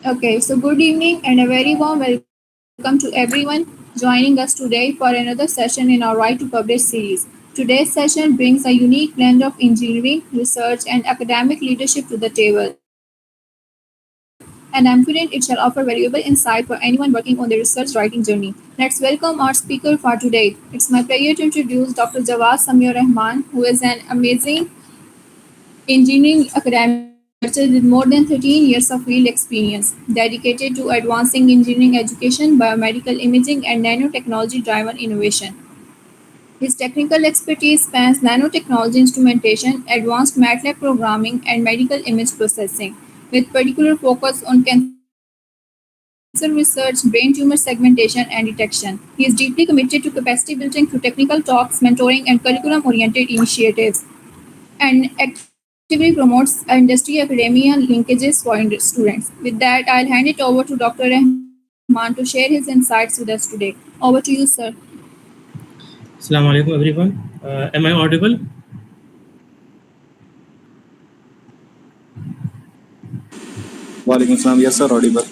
Okay, so good evening and a very warm welcome to everyone joining us today for another session in our Right to Publish series. Today's session brings a unique blend of engineering, research, and academic leadership to the table, and I'm confident it shall offer valuable insight for anyone working on their research writing journey. Let's welcome our speaker for today. It's my pleasure to introduce Dr. Jawwad Sami Ur Rahman, who is an amazing engineering academic researcher with more than 13 years of field experience, dedicated to advancing engineering education, biomedical imaging, and nanotechnology driven innovation. His technical expertise spans nanotechnology instrumentation, advanced MATLAB programming, and medical image processing, with particular focus on cancer research, brain tumor segmentation, and detection. He is deeply committed to capacity building through technical talks, mentoring, and curriculum oriented initiatives, and actively promotes industry academia linkages for students. With that, I'll hand it over to Dr. Rahman to share his insights with us today. Over to you, sir. Assalamu alaikum everyone. Am I audible? Walaikum salam. Yes, sir, audible.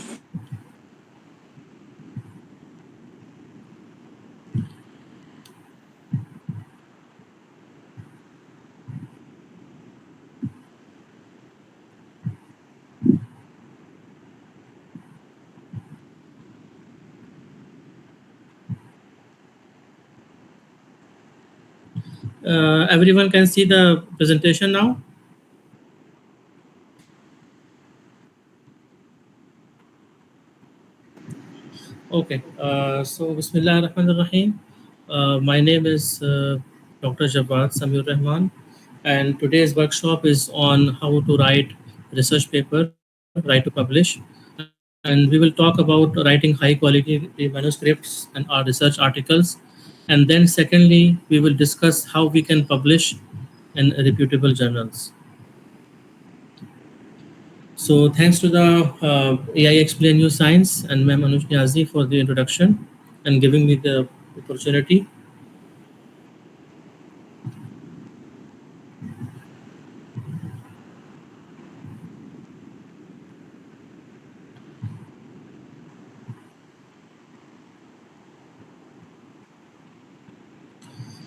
Everyone can see the presentation now. Okay. So Bismillah ar-Rahman ar-Rahim. My name is Dr. Jawwad Sami Ur Rahman, and today's workshop is on how to write research paper, right to publish, and we will talk about writing high quality manuscripts and our research articles. And then secondly, we will discuss how we can publish in reputable journals. So thanks to the AI Explain You Science and Ma'am Anush Niazi for the introduction and giving me the opportunity.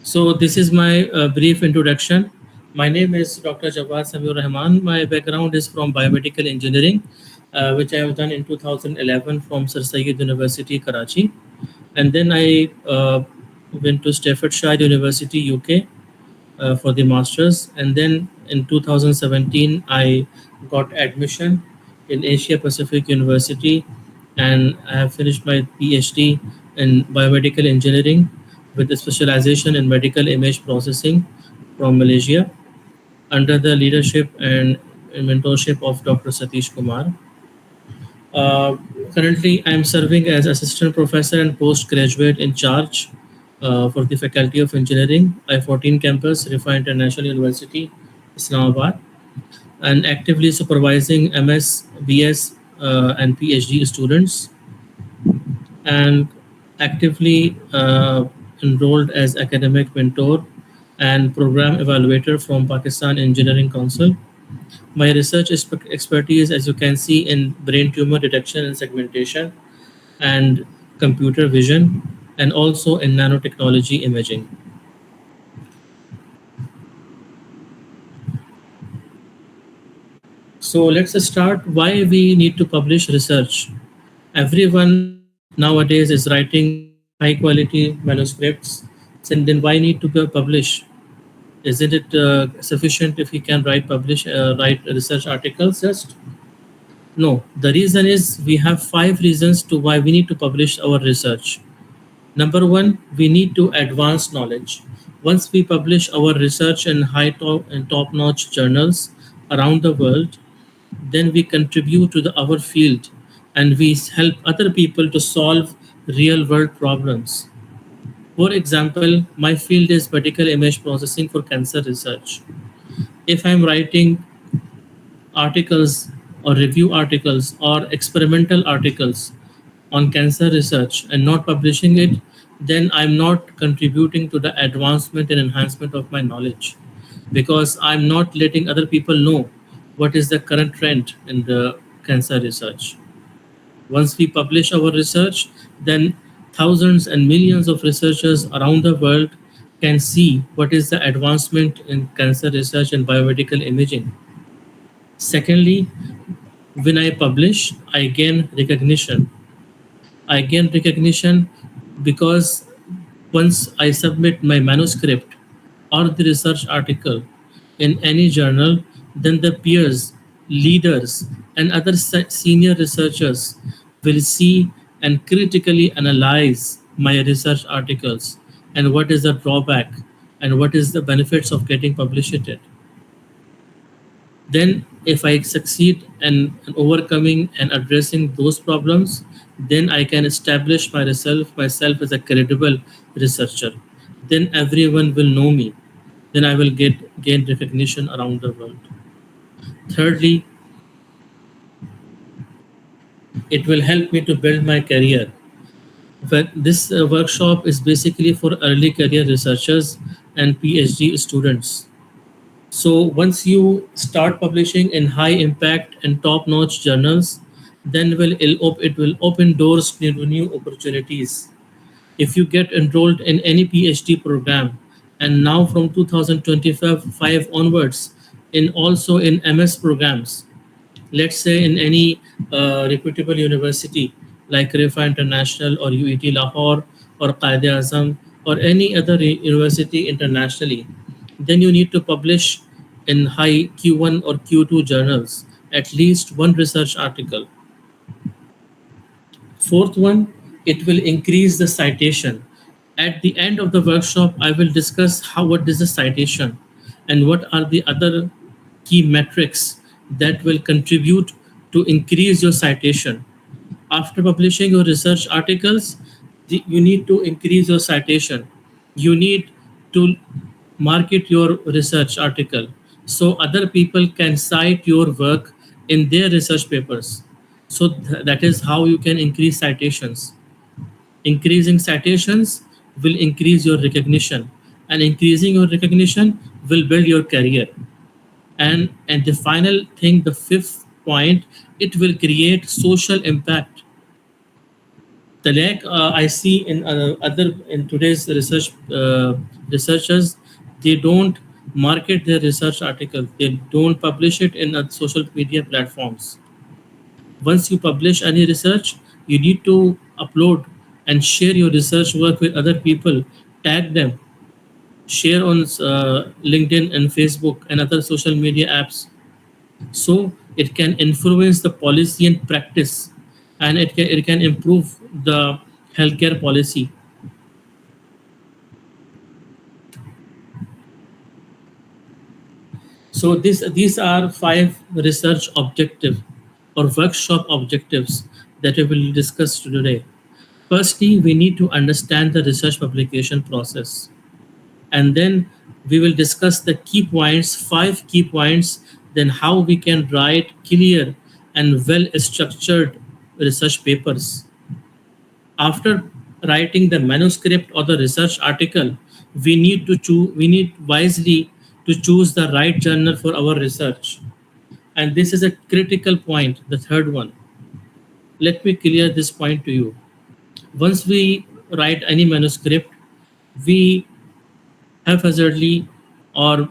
So this is my brief introduction. My name is Dr. Jawwad Sami Ur Rahman. My background is from biomedical engineering, which I have done in 2011 from Sir Syed University, Karachi. And then I went to Staffordshire University, UK, for the masters, and then in 2017 I got admission in Asia Pacific University, and I have finished my PhD in biomedical engineering with a specialization in medical image processing from Malaysia under the leadership and mentorship of Dr. Satish Kumar. uh, Currently, I am serving as assistant professor and postgraduate in charge for the Faculty of Engineering, I-14 campus, Rifa International University, Islamabad, and actively supervising MS, BS, and PhD students, and actively enrolled as academic mentor and program evaluator from Pakistan Engineering Council. My research expertise, as you can see, in brain tumor detection and segmentation, and computer vision, and also in nanotechnology imaging. So let's start why we need to publish research. Everyone nowadays is writing high quality manuscripts, and then why need to publish? Isn't it sufficient if we can write research articles just? No, the reason is we have five reasons to why we need to publish our research. Number one, we need to advance knowledge. Once we publish our research in top-notch journals around the world, then we contribute to our field and we help other people to solve real-world problems. For example, my field is medical image processing for cancer research. If I'm writing articles or review articles or experimental articles on cancer research and not publishing it, then I'm not contributing to the advancement and enhancement of my knowledge, because I'm not letting other people know what is the current trend in the cancer research. Once we publish our research, then thousands and millions of researchers around the world can see what is the advancement in cancer research and biomedical imaging. Secondly, when I publish, I gain recognition. I gain recognition because once I submit my manuscript or the research article in any journal, then the peers, leaders, and other senior researchers will see and critically analyze my research articles and what is the drawback and what is the benefits of getting published in it. Then if I succeed in overcoming and addressing those problems, then I can establish myself as a credible researcher. Then everyone will know me. Then I will gain recognition around the world. Thirdly, it will help me to build my career. But this workshop is basically for early career researchers and PhD students. So once you start publishing in high impact and top notch journals, then it will open doors to new opportunities. If you get enrolled in any PhD program, and now from 2025 onwards, in also in MS programs, let's say in any reputable university like Rifa International or UET Lahore or Qaeda Azam or any other university internationally, then you need to publish in high Q1 or Q2 journals at least one research article. Fourth one, it will increase the citation. At the end of the workshop, I will discuss what is the citation and what are the other key metrics that will contribute to increase your citation. After publishing your research articles, you need to increase your citation. You need to market your research article so other people can cite your work in their research papers. So that is how you can increase citations. Increasing citations will increase your recognition, and increasing your recognition will build your career. And the final thing, the fifth point, it will create social impact. The lack I see in other in today's researchers, they don't market their research article. They don't publish it in social media platforms. Once you publish any research, you need to upload and share your research work with other people. Tag them, share on LinkedIn and Facebook and other social media apps, so it can influence the policy and practice, and it can improve the healthcare policy. So these are five research objective or workshop objectives that we will discuss today. Firstly, we need to understand the research publication process, and then we will discuss the key points, five key points, then how we can write clear and well structured research papers. After writing the manuscript or the research article, we need wisely to choose the right journal for our research. And this is a critical point, the third one. Let me clear this point to you. Once we write any manuscript, we haphazardly or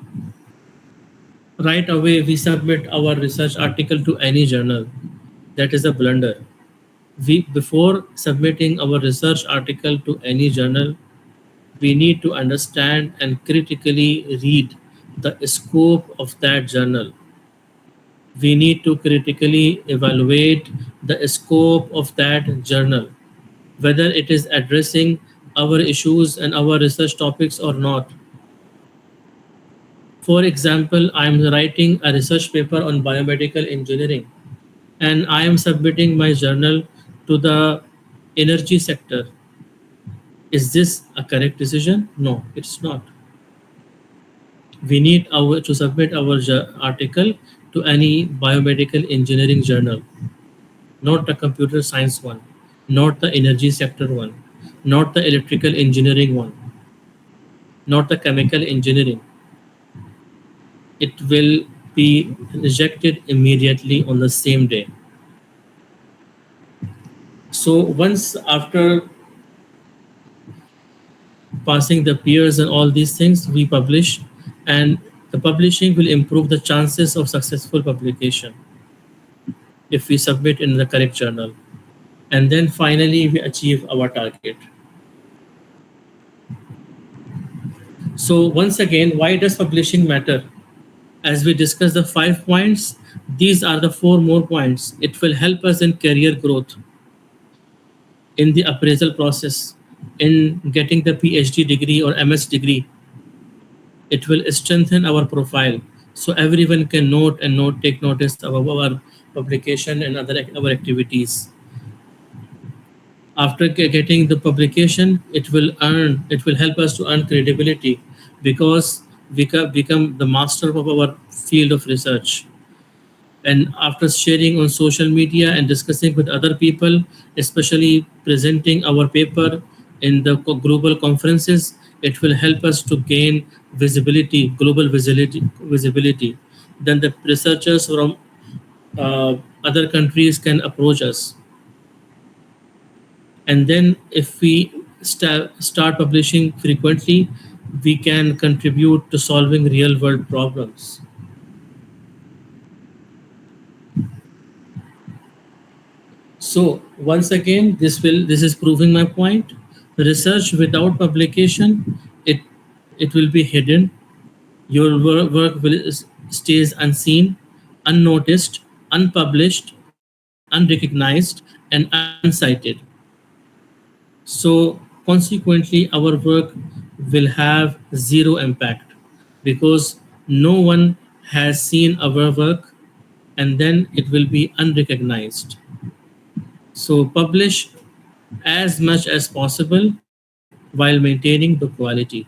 right away we submit our research article to any journal. That is a blunder. We Before submitting our research article to any journal, we need to understand and critically read the scope of that journal. We need to critically evaluate the scope of that journal, whether it is addressing our issues and our research topics or not. For example, I am writing a research paper on biomedical engineering and I am submitting my journal to the energy sector. Is this a correct decision? No, it's not. We need to submit our article to any biomedical engineering journal, not the computer science one, not the energy sector one, not the electrical engineering one, not the chemical engineering. It will be rejected immediately on the same day. So once after passing the peers and all these things, we publish, and the publishing will improve the chances of successful publication if we submit in the correct journal. And then finally, we achieve our target. So once again, why does publishing matter? As we discussed the 5 points, these are the 4 more points. It will help us in career growth, in the appraisal process, in getting the PhD degree or MS degree. It will strengthen our profile so everyone can take notice of our publication and other our activities. After getting the publication, it will help us to earn credibility because we become the master of our field of research. And after sharing on social media and discussing with other people, especially presenting our paper in the global conferences, it will help us to gain visibility, global visibility. Then the researchers from other countries can approach us. And then if we start publishing frequently, we can contribute to solving real world problems. So once again, this is proving my point. Research without publication, it will be hidden. Your work will stays unseen, unnoticed, unpublished, unrecognized, and uncited. So consequently, our work will have zero impact because no one has seen our work, and then it will be unrecognized. So publish as much as possible while maintaining the quality.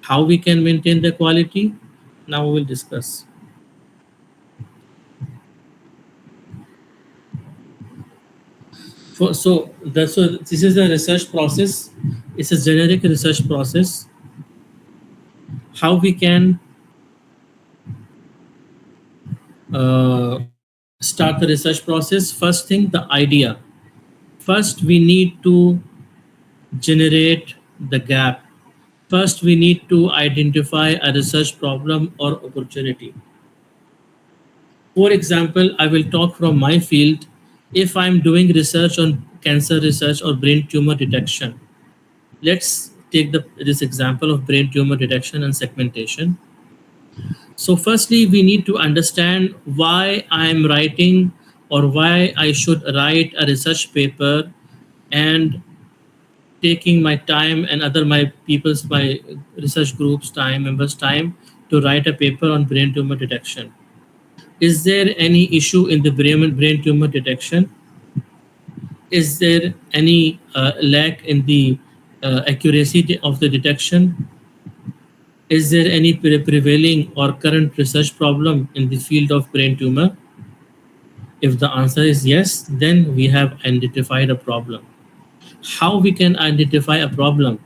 How we can maintain the quality? Now we will discuss. So this is the research process. It's a generic research process. How we can start the research process? First thing, the idea. First, we need to generate the gap. First, we need to identify a research problem or opportunity. For example, I will talk from my field. If I'm doing research on cancer research or brain tumor detection, let's take this example of brain tumor detection and segmentation. So, firstly, we need to understand why I'm writing or why I should write a research paper and taking my time and other my research groups time members time to write a paper on brain tumor detection. Is there any issue in the brain tumor detection? Is there any lack in the accuracy of the detection? Is there any prevailing or current research problem in the field of brain tumor? If the answer is yes, then we have identified a problem. How we can identify a problem?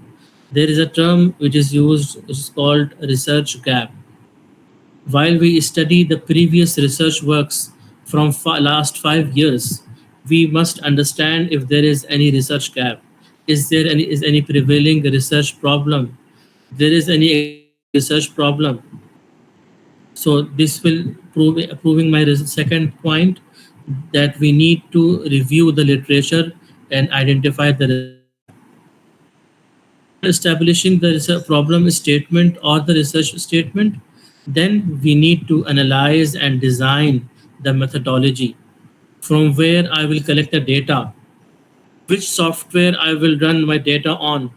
There is a term which is used, which is called research gap. While we study the previous research works from last 5 years, we must understand if there is any research gap. Is any prevailing research problem? There is any existing research problem. So this will proving my second point that we need to review the literature and identify the research gap. After establishing the research problem statement or the research statement, then we need to analyze and design the methodology from where I will collect the data, which software I will run my data on,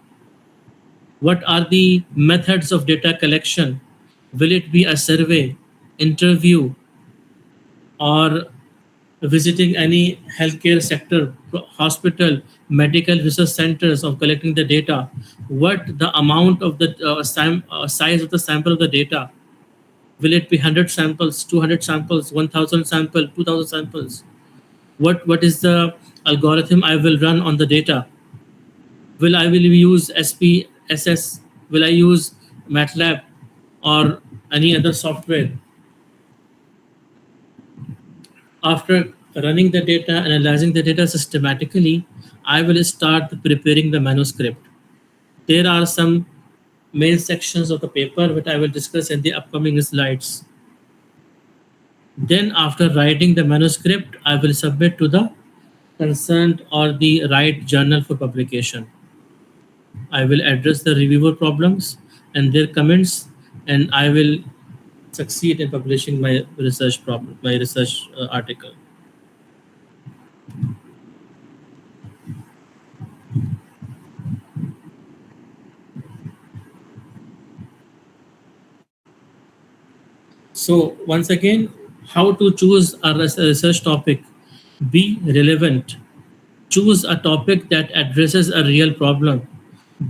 what are the methods of data collection, will it be a survey, interview, or visiting any healthcare sector, hospital, medical research centers of collecting the data, what the amount of the size of the sample of the data, will it be 100 samples, 200 samples, 1000 sample, 2000 samples, what is the algorithm I will run on the data, will I will use SPSS, will I use MATLAB or any other software. After running the data, analyzing the data systematically, I will start preparing the manuscript. There are some main sections of the paper which I will discuss in the upcoming slides. Then, after writing the manuscript, I will submit to the concerned or the right journal for publication. I will address the reviewer problems and their comments, and I will succeed in publishing my research problem, my research article. So once again, how to choose a research topic? Be relevant. Choose a topic that addresses a real problem.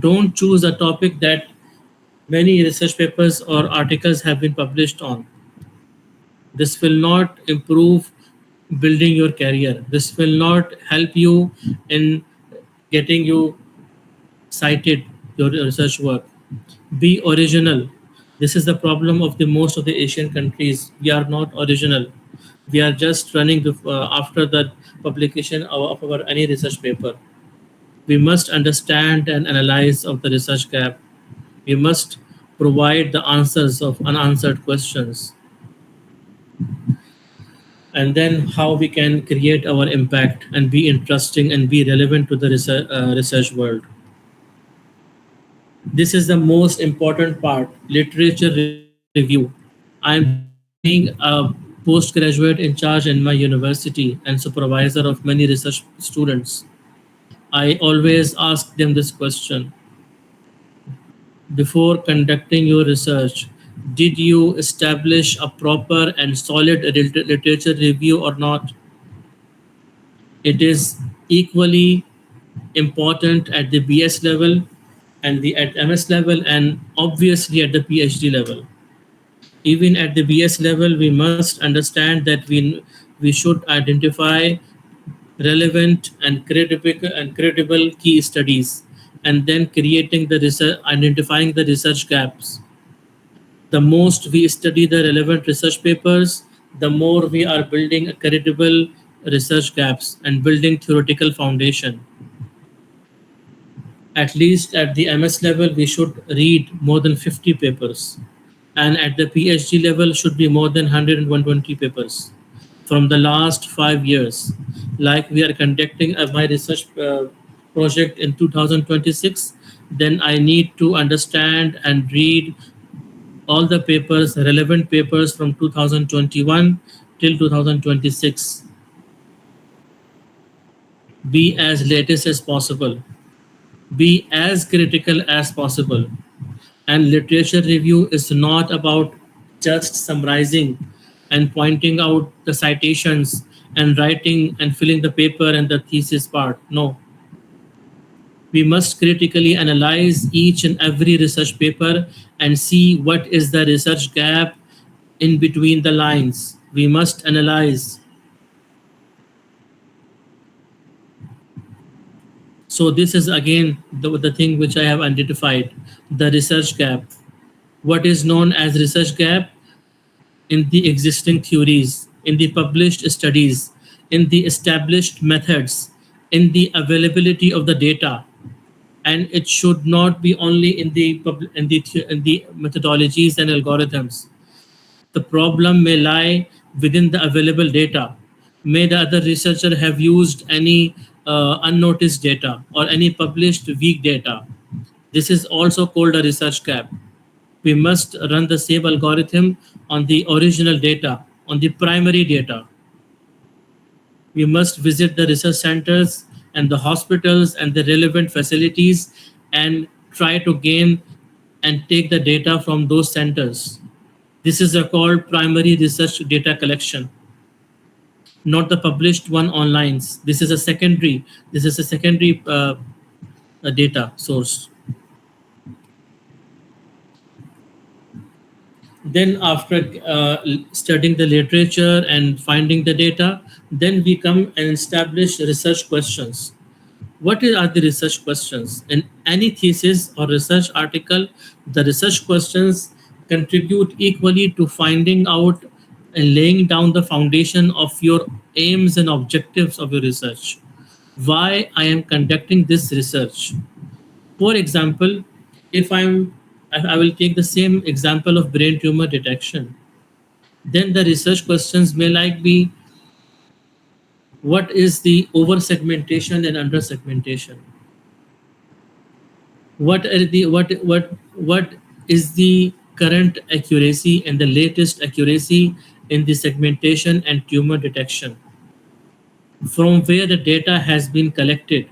Don't choose a topic that many research papers or articles have been published on. This will not improve building your career. This will not help you in getting you cited your research work. Be original. This is the problem of the most of the Asian countries. We are not original. We are just running after the publication of our any research paper. We must understand and analyze of the research gap. We must provide the answers of unanswered questions, and then how we can create our impact and be interesting and be relevant to the research world. This is the most important part, literature review. I'm being a postgraduate in charge in my university and supervisor of many research students. I always ask them this question: before conducting your research, did you establish a proper and solid literature review or not? It is equally important at the BS level and the at MS level, and obviously at the PhD level. Even at the BS level, we must understand that we should identify relevant and credible key studies, and then creating the research, identifying the research gaps. The most we study the relevant research papers, the more we are building a credible research gaps and building theoretical foundation. At least at the MS level, we should read more than 50 papers. And at the PhD level, should be more than 100 and 120 papers from the last 5 years. Like we are conducting my research project in 2026, then I need to understand and read all the papers, relevant papers from 2021 till 2026. Be as latest as possible. Be as critical as possible. And literature review is not about just summarizing and pointing out the citations and writing and filling the paper and the thesis part. No. We must critically analyze each and every research paper and see what is the research gap in between the lines. We must analyze. So this is again the thing which I have identified, the research gap. What is known as research gap? In the existing theories, in the published studies, in the established methods, in the availability of the data. And it should not be only in the methodologies and algorithms. The problem may lie within the available data. May the other researcher have used any unnoticed data or any published weak data. This is also called a research gap. We must run the same algorithm on the original data, on the primary data. We must visit the research centers and the hospitals and the relevant facilities and try to gain and take the data from those centers. This is called primary research data collection, not the published one online. This is a secondary data source. Then after studying the literature and finding the data, then we come and establish research questions. What are the research questions? In any thesis or research article, the research questions contribute equally to finding out and laying down the foundation of your aims and objectives of your research. Why I am conducting this research. For example, if I will take the same example of brain tumor detection. Then the research questions may like be what is the over segmentation and under segmentation? What is the current accuracy and the latest accuracy in the segmentation and tumor detection? From where the data has been collected?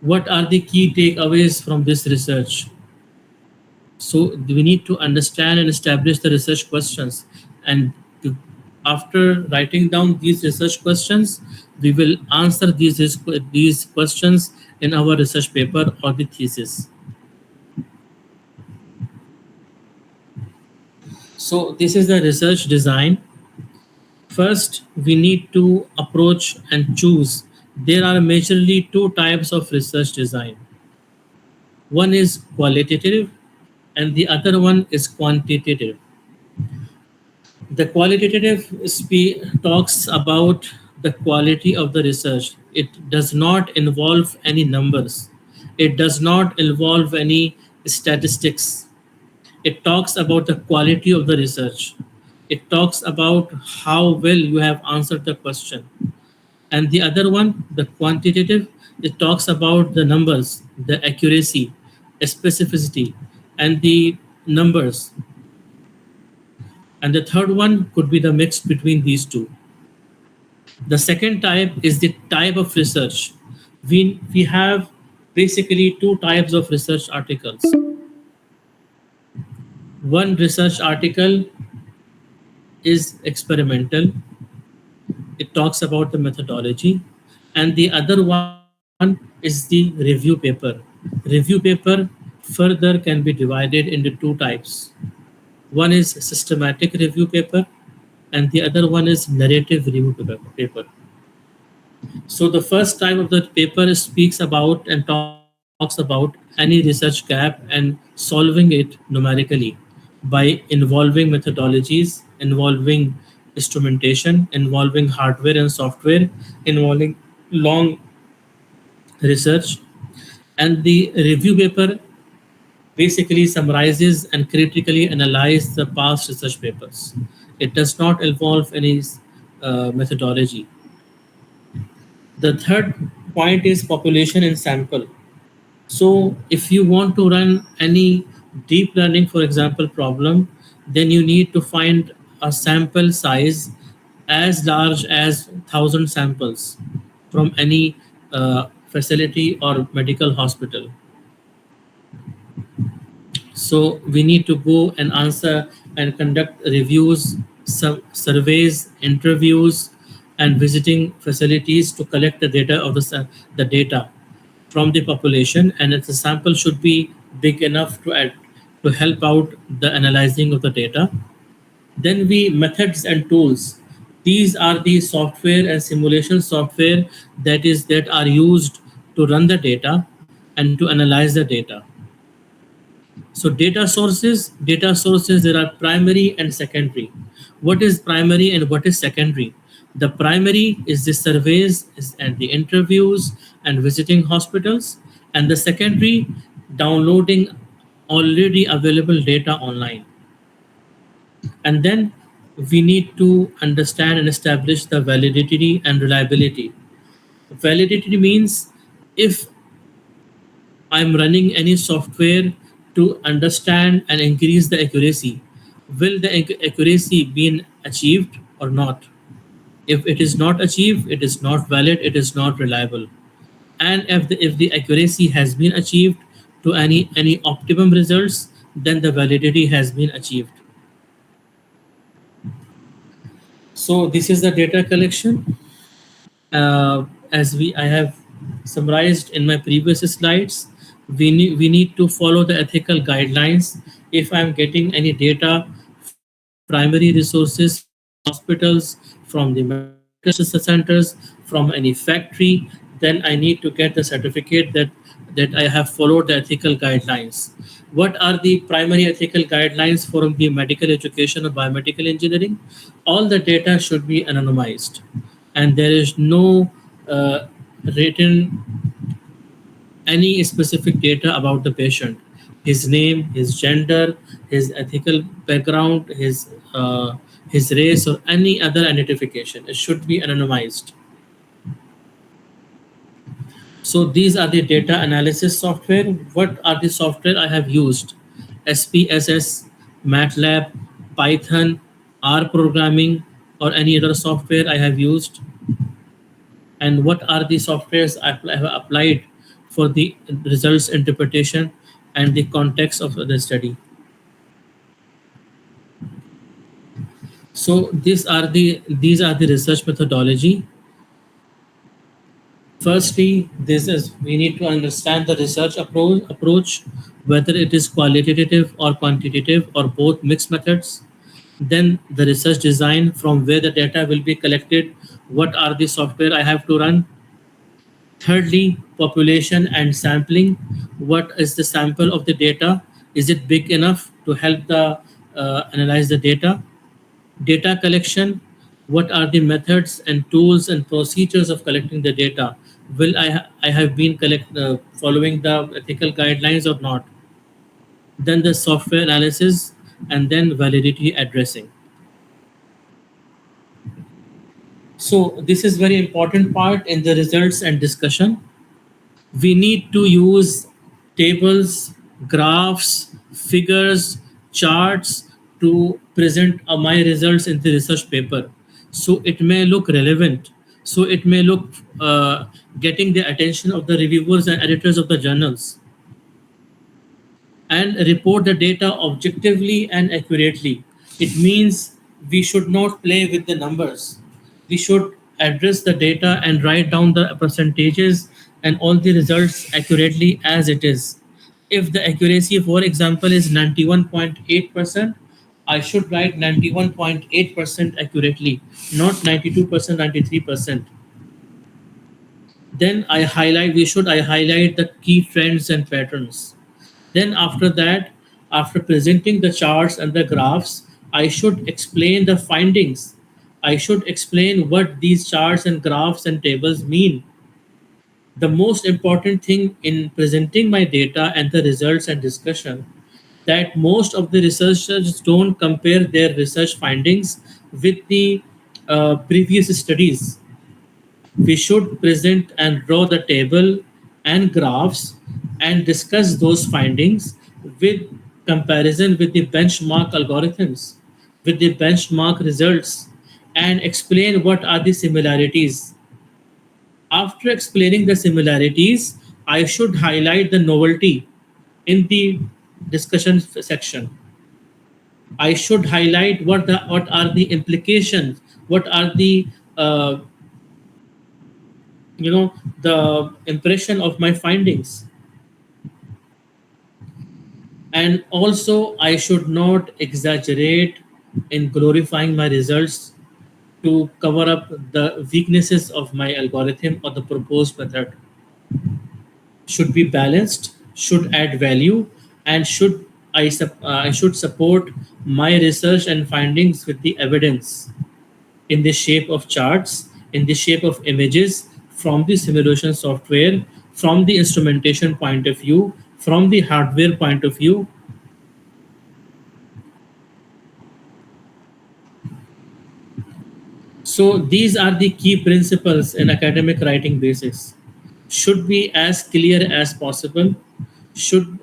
What are the key takeaways from this research? So we need to understand and establish the research questions. And to, after writing down these research questions, we will answer these questions in our research paper or the thesis. So this is the research design. First, we need to approach and choose. There are majorly two types of research design. One is qualitative and the other one is quantitative. The qualitative talks about the quality of the research. It does not involve any numbers. It does not involve any statistics. It talks about the quality of the research. It talks about how well you have answered the question. And the other one, the quantitative, it talks about the numbers, the accuracy, specificity, and the numbers. And the third one could be the mix between these two. The second type is the type of research. We have basically two types of research articles. One research article is experimental, it talks about the methodology, and the other one is the review paper. Review paper further can be divided into two types. One is systematic review paper, and the other one is narrative review paper. So the first type of the paper speaks about and talks about any research gap and solving it numerically by involving methodologies, involving instrumentation, involving hardware and software, involving long research. And the review paper basically summarizes and critically analyzes the past research papers. It does not involve any methodology. The third point is population and sample. So if you want to run any deep learning, for example, problem, then you need to find a sample size as large as 1,000 samples from any facility or medical hospital. So we need to go and answer and conduct reviews, some surveys, interviews, and visiting facilities to collect the data of the data from the population, and the sample should be big enough to help out the analyzing of the data. Then we methods and tools. These are the software and simulation software that are used to run the data and to analyze the data. So data sources, there are primary and secondary. What is primary and what is secondary? The primary is the surveys and the interviews and visiting hospitals, and the secondary, downloading already available data online. And then we need to understand and establish the validity and reliability. Validity means if I'm running any software to understand and increase the accuracy, will the accuracy be achieved or not? If it is not achieved, it is not valid, it is not reliable. And if the accuracy has been achieved to any optimum results, then the validity has been achieved. So this is the data collection. As I have summarized in my previous slides, we need to follow the ethical guidelines. If I'm getting any data from the primary resources, from the hospitals, from the medical centers, from any factory, then I need to get the certificate that I have followed the ethical guidelines. What are the primary ethical guidelines for the medical education or biomedical engineering? All the data should be anonymized, and there is no written any specific data about the patient, his name, his gender, his ethical background, his race, or any other identification. It should be anonymized. So these are the data analysis software. What are the software I have used? SPSS, MATLAB, Python, R programming, or any other software I have used? And what are the softwares I have applied for the results interpretation and the context of the study? So these are the research methodology. Firstly, this is we need to understand the research approach, whether it is qualitative or quantitative or both mixed methods. Then the research design, from where the data will be collected, what are the software I have to run. Thirdly, population and sampling. What is the sample of the data? Is it big enough to help the analyze the data? Data collection. What are the methods and tools and procedures of collecting the data? Will I have been following the ethical guidelines or not? Then the software analysis, and then validity addressing. So this is very important part in the results and discussion. We need to use tables, graphs, figures, charts to present my results in the research paper. So it may look relevant. So it may look getting the attention of the reviewers and editors of the journals, and report the data objectively and accurately. It means we should not play with the numbers. We should address the data and write down the percentages and all the results accurately as it is. If the accuracy, for example, is 91.8%, I should write 91.8% accurately, not 92%, 93%. Then I highlight the key trends and patterns. Then after that, after presenting the charts and the graphs, I should explain the findings. I should explain what these charts and graphs and tables mean. The most important thing in presenting my data and the results and discussion, that most of the researchers don't compare their research findings with the previous studies. We should present and draw the table and graphs and discuss those findings with comparison with the benchmark algorithms, with the benchmark results, and explain what are the similarities. After explaining the similarities, I should highlight the novelty in the discussion section. I should highlight what are the implications, what are the uh, the impression of my findings. And also I should not exaggerate in glorifying my results to cover up the weaknesses of my algorithm or the proposed method. Should be balanced, should add value, and I should support my research and findings with the evidence in the shape of charts, in the shape of images, from the simulation software, from the instrumentation point of view, from the hardware point of view. So these are the key principles in academic writing basis. Should be as clear as possible.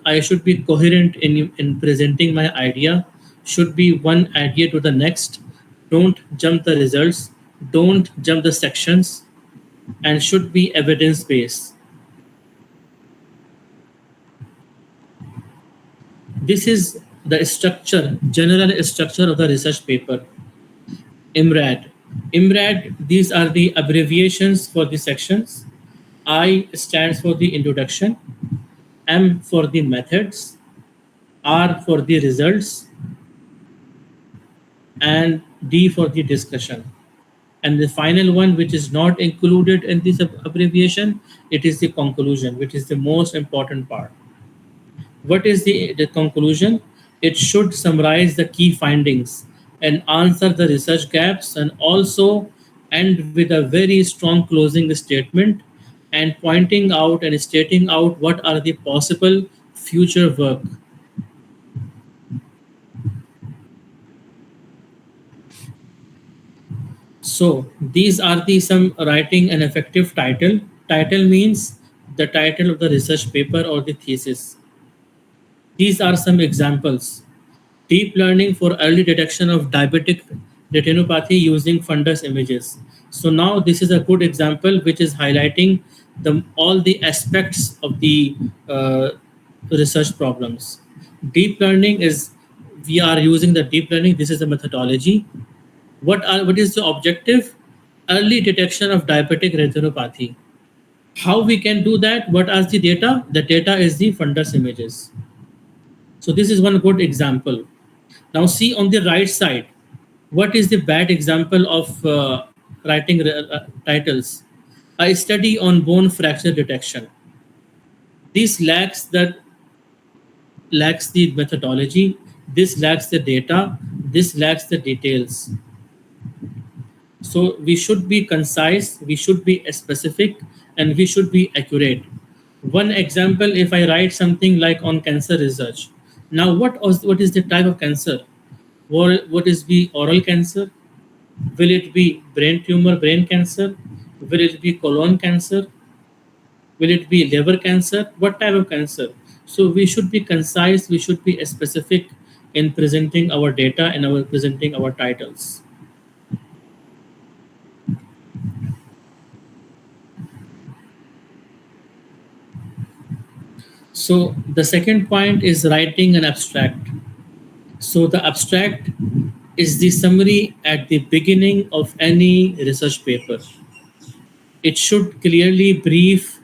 I should be coherent in presenting my idea. Should be one idea to the next. Don't jump the results. Don't jump the sections, and should be evidence based. This is the structure, general structure of the research paper. IMRAD. IMRAD, these are the abbreviations for the sections. I stands for the introduction, M for the methods, R for the results, and D for the discussion. And the final one, which is not included in this abbreviation, it is the conclusion, which is the most important part. What is the conclusion? It should summarize the key findings and answer the research gaps, and also end with a very strong closing statement and pointing out and stating out what are the possible future work. So these are the some writing an effective title. Title means the title of the research paper or the thesis. These are some examples. Deep learning for early detection of diabetic retinopathy using fundus images. So now this is a good example which is highlighting all the aspects of the uh, research problems. Deep learning is, we are using the deep learning. This is a methodology. What is the objective? Early detection of diabetic retinopathy. How we can do that? What are the data? The data is the fundus images. So this is one good example. Now see on the right side, what is the bad example of writing titles? A study on bone fracture detection. This lacks the methodology. This lacks the data. This lacks the details. So we should be concise, we should be specific, and we should be accurate. One example, if I write something like on cancer research, now what is the type of cancer? What is the oral cancer? Will it be brain tumor, brain cancer? Will it be colon cancer? Will it be liver cancer? What type of cancer? So we should be concise, we should be specific in presenting our data and our presenting our titles. So the second point is writing an abstract. So the abstract is the summary at the beginning of any research paper. It should clearly brief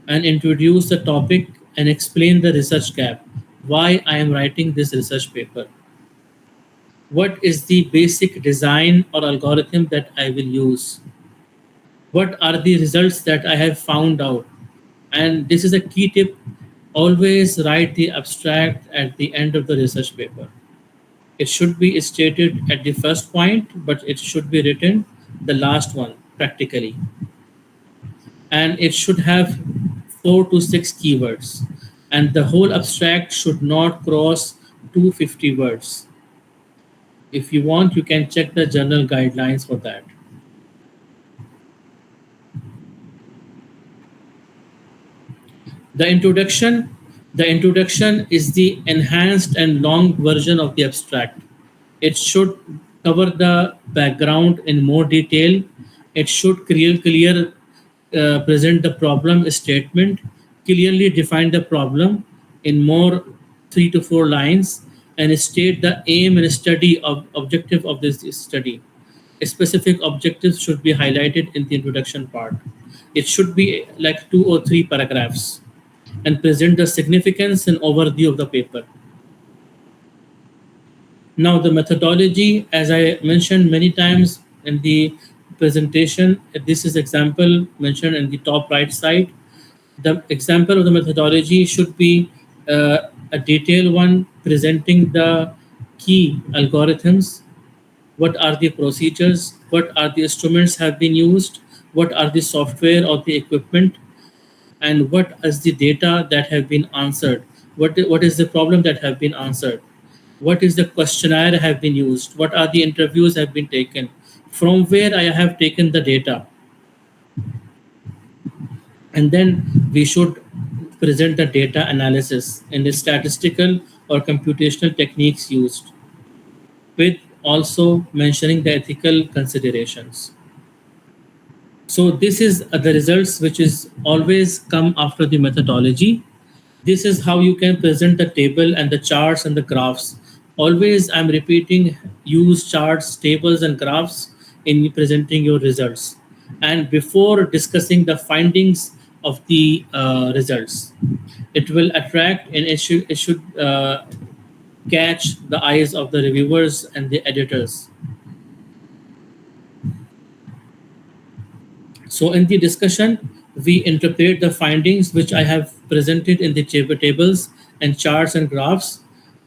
and introduce the topic and explain the research gap. Why I am writing this research paper? What is the basic design or algorithm that I will use? What are the results that I have found out? And this is a key tip, always write the abstract at the end of the research paper. It should be stated at the first point, but it should be written the last one practically. And it should have 4 to 6 keywords. And the whole abstract should not cross 250 words. If you want, you can check the journal guidelines for that. The introduction, the introduction is the enhanced and long version of the abstract. It should cover the background in more detail. It should present the problem statement, clearly define the problem in more 3 to 4 lines, and state the aim and study of objective of this study. Specific objectives should be highlighted in the introduction part. It should be like 2 or 3 paragraphs and present the significance and overview of the paper. Now, the methodology, as I mentioned many times in the presentation, this is example mentioned in the top right side. The example of the methodology should be a detailed one presenting the key algorithms, what are the procedures, what are the instruments have been used, what are the software or the equipment, and what is the data that have been answered, what is the problem that have been answered, what is the questionnaire have been used, what are the interviews have been taken, from where I have taken the data. And then we should present the data analysis and the statistical or computational techniques used, with also mentioning the ethical considerations. So this is the results which is always come after the methodology. This is how you can present the table and the charts and the graphs. Always I'm repeating, use charts, tables and graphs in presenting your results. And before discussing the findings of the results, it will attract and it should catch the eyes of the reviewers and the editors. So in the discussion, we interpret the findings which I have presented in the tables and charts and graphs.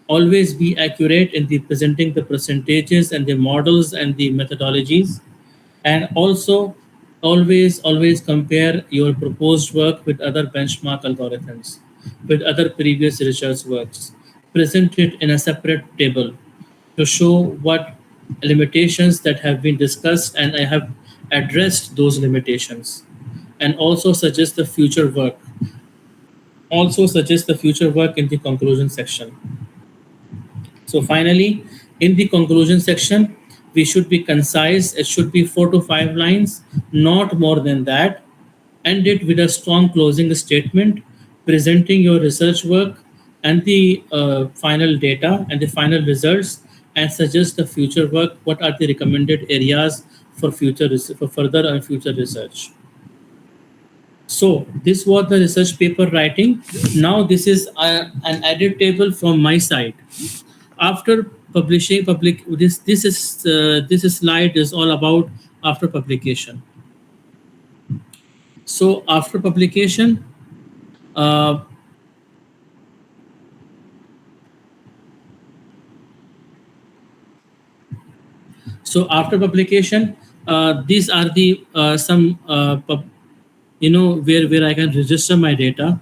Always be accurate in the presenting the percentages and the models and the methodologies. And also always compare your proposed work with other benchmark algorithms, with other previous research works. Present it in a separate table to show what limitations that have been discussed, and I have addressed those limitations, and also suggest the future work. Also suggest the future work in the conclusion section. So finally, in the conclusion section, we should be concise. It should be 4 to 5 lines, not more than that. End it with a strong closing statement, presenting your research work and the final data and the final results, and suggest the future work. What are the recommended areas for for further and future research? So this was the research paper writing. Now this is an edit table from my side. After publishing public, this is slide is all about after publication. So after publication, uh, so after publication, these are the some where I can register my data,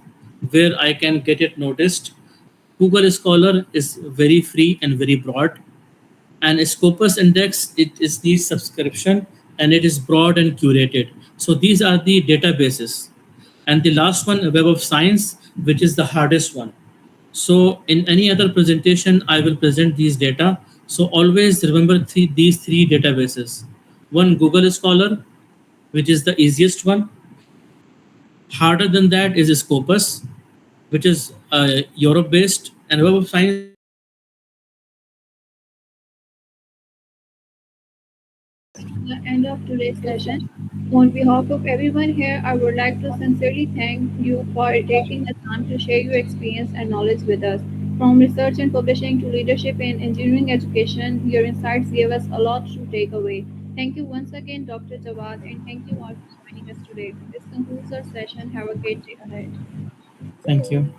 where I can get it noticed. Google Scholar is very free and very broad, and Scopus Index, it is the subscription, and it is broad and curated. So these are the databases. And the last one, Web of Science, which is the hardest one. So in any other presentation, I will present these data. So always remember these three databases. One, Google Scholar, which is the easiest one. Harder than that is Scopus, which is Europe based, and Web of Science is the hardest one. The end of today's session. On behalf of everyone here, I would like to sincerely thank you for taking the time to share your experience and knowledge with us. From research and publishing to leadership in engineering education, your insights gave us a lot to take away. Thank you once again, Dr. Jawad, and thank you all for joining us today. This concludes our session. Have a great day ahead. Thank you.